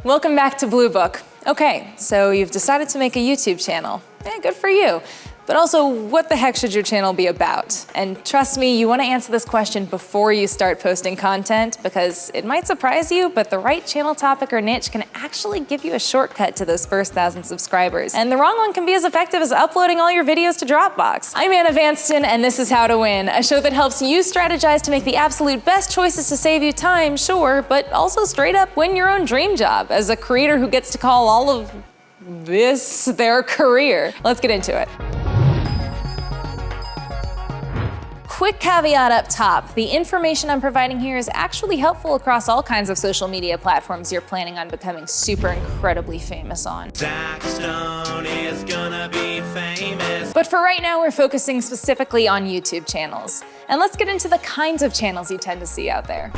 Welcome back to Bluebook. Okay, so you've decided to make a YouTube channel. Good for you. But also, what the heck should your channel be about? And trust me, you want to answer this question before you start posting content, because it might surprise you, but the right channel topic or niche can actually give you a shortcut to those first 1,000 subscribers. And the wrong one can be as effective as uploading all your videos to Dropbox. I'm Anna Vanston, and this is How to Win, a show that helps you strategize to make the absolute best choices to save you time, sure, but also straight up win your own dream job as a creator who gets to call all of this their career. Let's get into it. Quick caveat up top, the information I'm providing here is actually helpful across all kinds of social media platforms you're planning on becoming super incredibly famous on. Zach Stone is gonna be famous. But for right now, we're focusing specifically on YouTube channels. And let's get into the kinds of channels you tend to see out there.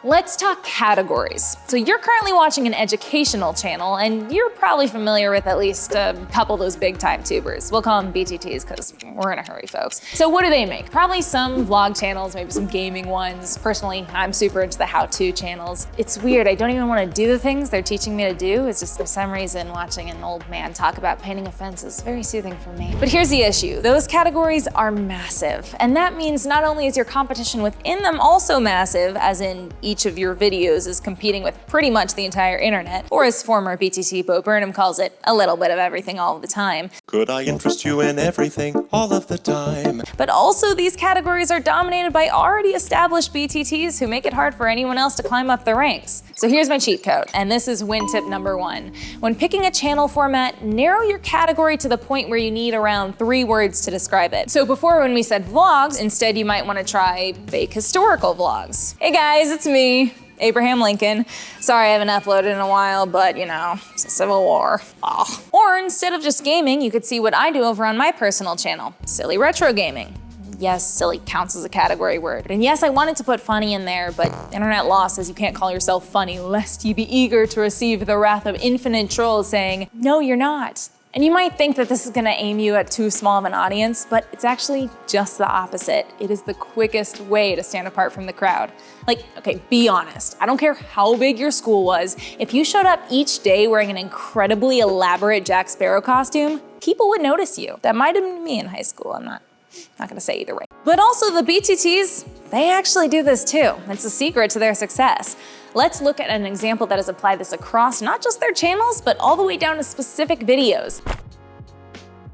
Let's talk categories. So you're currently watching an educational channel, and you're probably familiar with at least a couple of those big time tubers. We'll call them BTTs because we're in a hurry, folks. So what do they make? Probably some vlog channels, maybe some gaming ones. Personally, I'm super into the how-to channels. It's weird, I don't even want to do the things they're teaching me to do. It's just for some reason watching an old man talk about painting a fence is very soothing for me. But here's the issue, those categories are massive. And that means not only is your competition within them also massive, as in each of your videos is competing with pretty much the entire internet, or as former BTT Bo Burnham calls it, a little bit of everything all the time. Could I interest you in everything all of the time? But also these categories are dominated by already established BTTs who make it hard for anyone else to climb up the ranks. So here's my cheat code, and this is win tip number 1. When picking a channel format, narrow your category to the point where you need around 3 words to describe it. So before, when we said vlogs, instead you might want to try fake historical vlogs. Hey guys, it's me, Abraham Lincoln. Sorry I haven't uploaded in a while, but you know, it's a civil war. Oh. Or instead of just gaming, you could see what I do over on my personal channel, silly retro gaming. Yes, silly counts as a category word. And yes, I wanted to put funny in there, but internet law says you can't call yourself funny lest you be eager to receive the wrath of infinite trolls saying, no, you're not. And you might think that this is gonna aim you at too small of an audience, but it's actually just the opposite. It is the quickest way to stand apart from the crowd. Like, okay, be honest. I don't care how big your school was. If you showed up each day wearing an incredibly elaborate Jack Sparrow costume, people would notice you. That might have been me in high school. I'm not gonna say either way. But also the BTTs, they actually do this too. It's a secret to their success. Let's look at an example that has applied this across not just their channels, but all the way down to specific videos.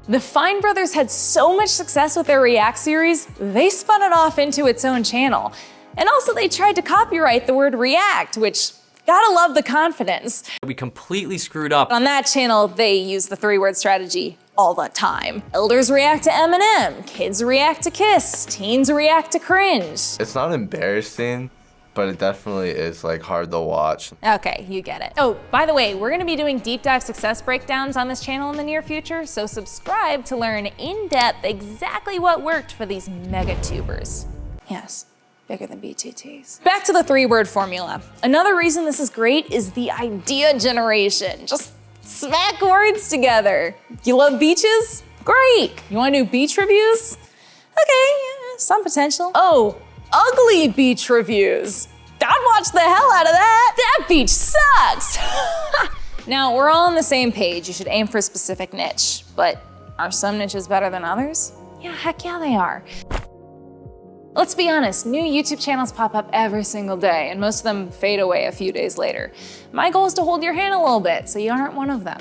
The Fine Brothers had so much success with their React series, they spun it off into its own channel. And also they tried to copyright the word React, which gotta love the confidence. We completely screwed up. On that channel, they use the 3-word strategy all the time. Elders react to Eminem, kids react to Kiss, teens react to cringe. It's not embarrassing, but it definitely is like hard to watch. Okay, you get it. Oh, by the way, we're gonna be doing deep dive success breakdowns on this channel in the near future, so subscribe to learn in depth exactly what worked for these mega tubers. Yes, bigger than BTTs. Back to the 3-word formula. Another reason this is great is the idea generation. Just smack words together. You love beaches? Great. You wanna do beach reviews? Okay, yeah, some potential. Oh, ugly beach reviews. I'd watch the hell out of that. That beach sucks. Now, we're all on the same page. You should aim for a specific niche, but are some niches better than others? Yeah, heck yeah, they are. Let's be honest, new YouTube channels pop up every single day, and most of them fade away a few days later. My goal is to hold your hand a little bit, so you aren't one of them.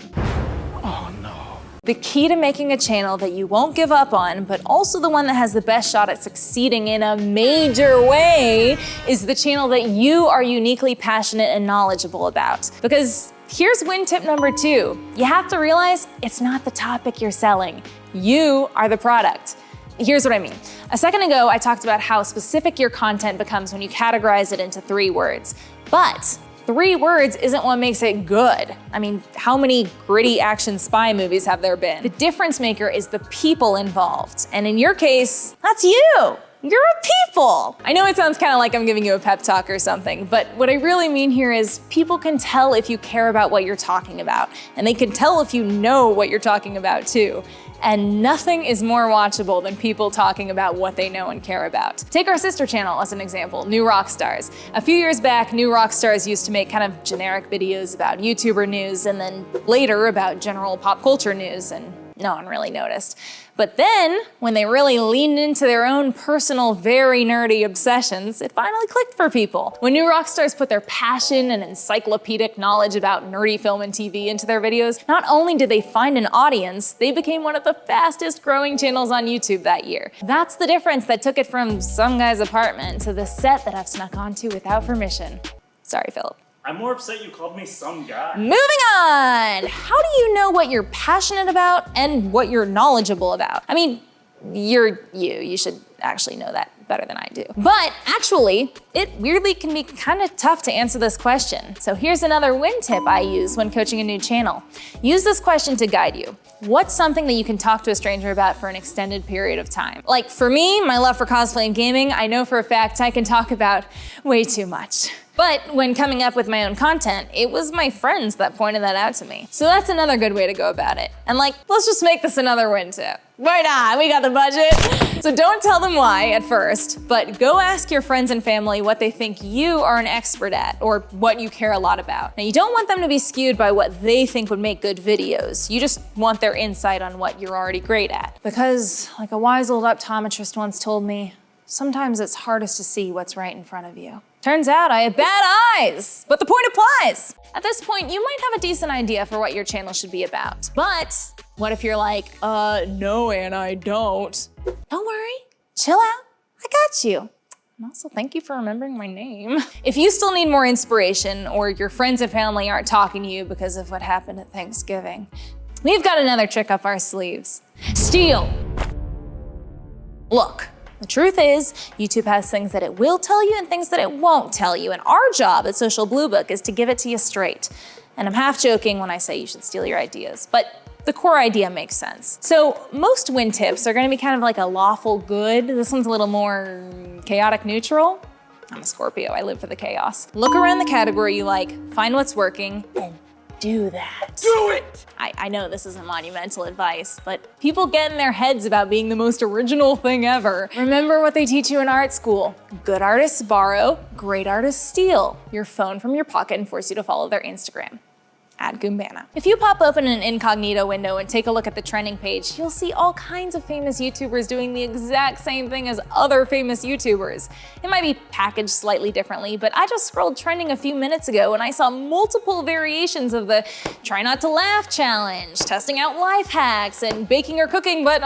Oh no. The key to making a channel that you won't give up on, but also the one that has the best shot at succeeding in a major way, is the channel that you are uniquely passionate and knowledgeable about. Because here's win tip number 2. You have to realize it's not the topic you're selling. You are the product. Here's what I mean. A second ago, I talked about how specific your content becomes when you categorize it into 3 words. But 3 words isn't what makes it good. I mean, how many gritty action spy movies have there been? The difference maker is the people involved. And in your case, that's you. You're a people. I know it sounds kind of like I'm giving you a pep talk or something, but what I really mean here is people can tell if you care about what you're talking about, and they can tell if you know what you're talking about too. And nothing is more watchable than people talking about what they know and care about. Take our sister channel as an example, New Rockstars. A few years back, New Rockstars used to make kind of generic videos about YouTuber news and then later about general pop culture news, and no one really noticed. But then, when they really leaned into their own personal, very nerdy obsessions, it finally clicked for people. When New Rockstars put their passion and encyclopedic knowledge about nerdy film and TV into their videos, not only did they find an audience, they became one of the fastest growing channels on YouTube that year. That's the difference that took it from some guy's apartment to the set that I've snuck onto without permission. Sorry, Philip. I'm more upset you called me some guy. Moving on! How do you know what you're passionate about and what you're knowledgeable about? I mean, you're you. You should actually know that better than I do. But actually, it weirdly can be kind of tough to answer this question. So here's another win tip I use when coaching a new channel. Use this question to guide you. What's something that you can talk to a stranger about for an extended period of time? Like for me, my love for cosplay and gaming, I know for a fact I can talk about way too much. But when coming up with my own content, it was my friends that pointed that out to me. So that's another good way to go about it. And like, let's just make this another win tip. Why not? We got the budget. So don't tell them why at first, but go ask your friends and family what they think you are an expert at or what you care a lot about. Now, you don't want them to be skewed by what they think would make good videos. You just want their insight on what you're already great at. Because, like a wise old optometrist once told me, sometimes it's hardest to see what's right in front of you. Turns out I have bad eyes, but the point applies. At this point, you might have a decent idea for what your channel should be about. But what if you're like, no, Anna, I don't. Don't worry, chill out, I got you. And also, thank you for remembering my name. If you still need more inspiration or your friends and family aren't talking to you because of what happened at Thanksgiving, we've got another trick up our sleeves. Steal. Look. The truth is, YouTube has things that it will tell you and things that it won't tell you, and our job at Social Bluebook is to give it to you straight. And I'm half joking when I say you should steal your ideas, but the core idea makes sense. So most win tips are gonna be kind of like a lawful good. This one's a little more chaotic neutral. I'm a Scorpio, I live for the chaos. Look around the category you like, find what's working, and do that. Do it! I know this isn't monumental advice, but people get in their heads about being the most original thing ever. Remember what they teach you in art school. Good artists borrow, great artists steal. Your phone from your pocket and force you to follow their Instagram. Add Goombana. If you pop open an incognito window and take a look at the trending page, you'll see all kinds of famous YouTubers doing the exact same thing as other famous YouTubers. It might be packaged slightly differently, but I just scrolled trending a few minutes ago and I saw multiple variations of the try not to laugh challenge, testing out life hacks, and baking or cooking, but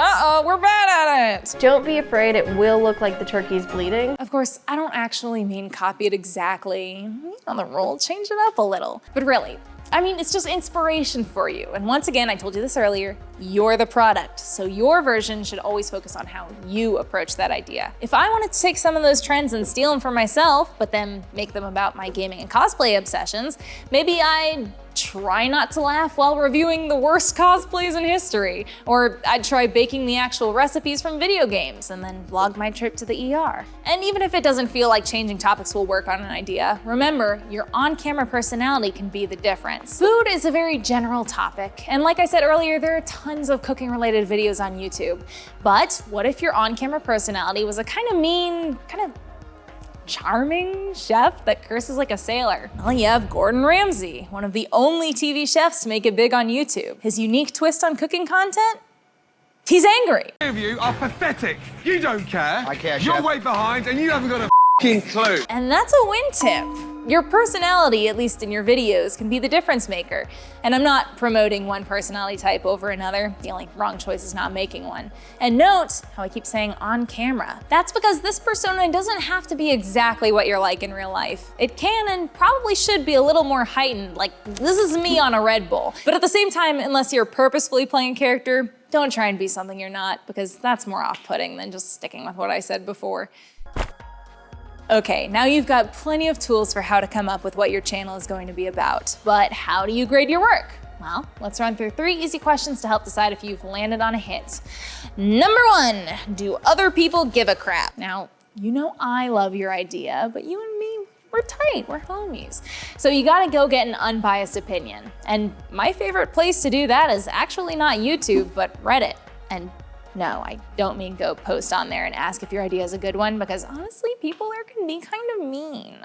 we're bad at it. Don't be afraid, it will look like the turkey's bleeding. Of course, I don't actually mean copy it exactly. On the roll, change it up a little. But really, I mean, it's just inspiration for you. And once again, I told you this earlier, you're the product. So your version should always focus on how you approach that idea. If I wanted to take some of those trends and steal them for myself, but then make them about my gaming and cosplay obsessions, maybe I'd try not to laugh while reviewing the worst cosplays in history. Or I'd try baking the actual recipes from video games and then vlog my trip to the ER. And even if it doesn't feel like changing topics will work on an idea, remember, your on-camera personality can be the difference. Food is a very general topic, and like I said earlier, there are tons of cooking-related videos on YouTube. But what if your on-camera personality was a kind of mean, kind of charming chef that curses like a sailor? Well, you have Gordon Ramsay, one of the only TV chefs to make it big on YouTube. His unique twist on cooking content? He's angry. Of you are pathetic. You don't care. I care, You're Chef. way behind and you haven't got a f***ing clue. And that's a win tip. Your personality, at least in your videos, can be the difference maker. And I'm not promoting one personality type over another. The only wrong choice is not making one. And note how I keep saying on camera. That's because this persona doesn't have to be exactly what you're like in real life. It can and probably should be a little more heightened, like this is me on a Red Bull. But at the same time, unless you're purposefully playing a character, don't try and be something you're not, because that's more off-putting than just sticking with what I said before. Okay, now you've got plenty of tools for how to come up with what your channel is going to be about. But how do you grade your work? Well, let's run through 3 easy questions to help decide if you've landed on a hit. Number 1, do other people give a crap? Now, you know I love your idea, but you and me, we're tight, we're homies. So you gotta go get an unbiased opinion. And my favorite place to do that is actually not YouTube, but Reddit. And no, I don't mean go post on there and ask if your idea is a good one, because honestly, people there can be kind of mean.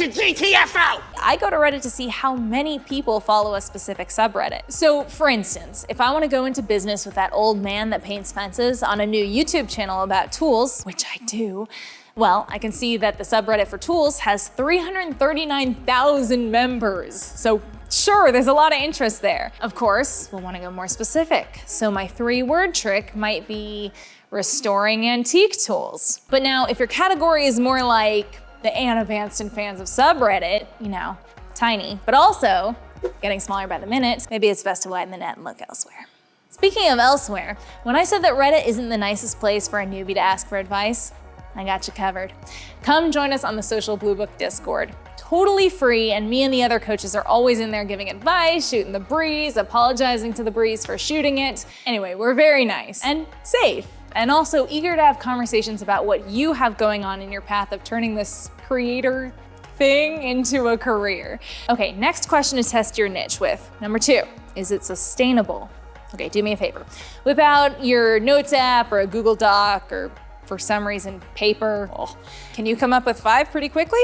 I go to Reddit to see how many people follow a specific subreddit. So for instance, if I want to go into business with that old man that paints fences on a new YouTube channel about tools, which I do, well, I can see that the subreddit for tools has 339,000 members. So sure, there's a lot of interest there. Of course, we'll want to go more specific. So my 3-word trick might be restoring antique tools. But now if your category is more like the Anna Vanston fans of subreddit, you know, tiny, but also getting smaller by the minute, maybe it's best to widen the net and look elsewhere. Speaking of elsewhere, when I said that Reddit isn't the nicest place for a newbie to ask for advice, I got you covered. Come join us on the Social Bluebook Discord. Totally free, and me and the other coaches are always in there giving advice, shooting the breeze, apologizing to the breeze for shooting it. Anyway, we're very nice and safe, and also eager to have conversations about what you have going on in your path of turning this creator thing into a career. Okay, next question to test your niche with. Number 2, is it sustainable? Okay, do me a favor. Whip out your Notes app or a Google Doc or for some reason paper. Oh. Can you come up with 5 pretty quickly?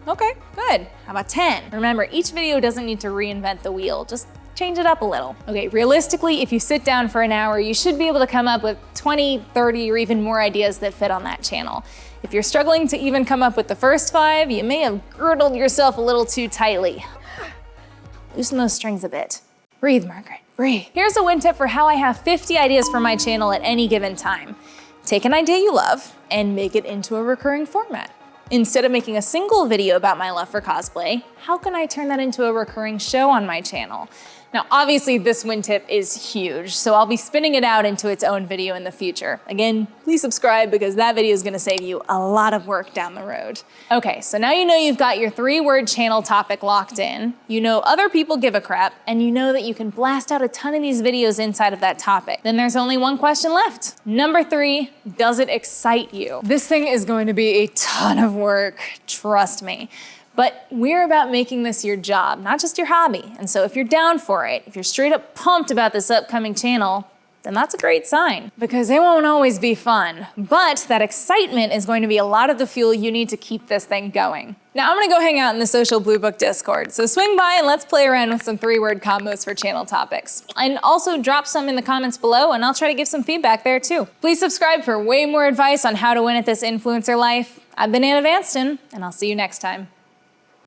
Okay, good. How about 10? Remember, each video doesn't need to reinvent the wheel, just change it up a little. Okay, realistically, if you sit down for an hour, you should be able to come up with 20, 30, or even more ideas that fit on that channel. If you're struggling to even come up with the first 5, you may have girdled yourself a little too tightly. Loosen those strings a bit. Breathe, Margaret, breathe. Here's a win tip for how I have 50 ideas for my channel at any given time. Take an idea you love and make it into a recurring format. Instead of making a single video about my love for cosplay, how can I turn that into a recurring show on my channel? Now, obviously this win tip is huge, so I'll be spinning it out into its own video in the future. Again, please subscribe because that video is gonna save you a lot of work down the road. Okay, so now you know you've got your 3-word channel topic locked in, you know other people give a crap, and you know that you can blast out a ton of these videos inside of that topic. Then there's only one question left. Number 3, does it excite you? This thing is going to be a ton of work, trust me. But we're about making this your job, not just your hobby. And so if you're down for it, if you're straight up pumped about this upcoming channel, then that's a great sign, because it won't always be fun. But that excitement is going to be a lot of the fuel you need to keep this thing going. Now I'm gonna go hang out in the Social Bluebook Discord, so swing by and let's play around with some 3-word combos for channel topics. And also drop some in the comments below and I'll try to give some feedback there too. Please subscribe for way more advice on how to win at this influencer life. I've been Anna Vanston, and I'll see you next time.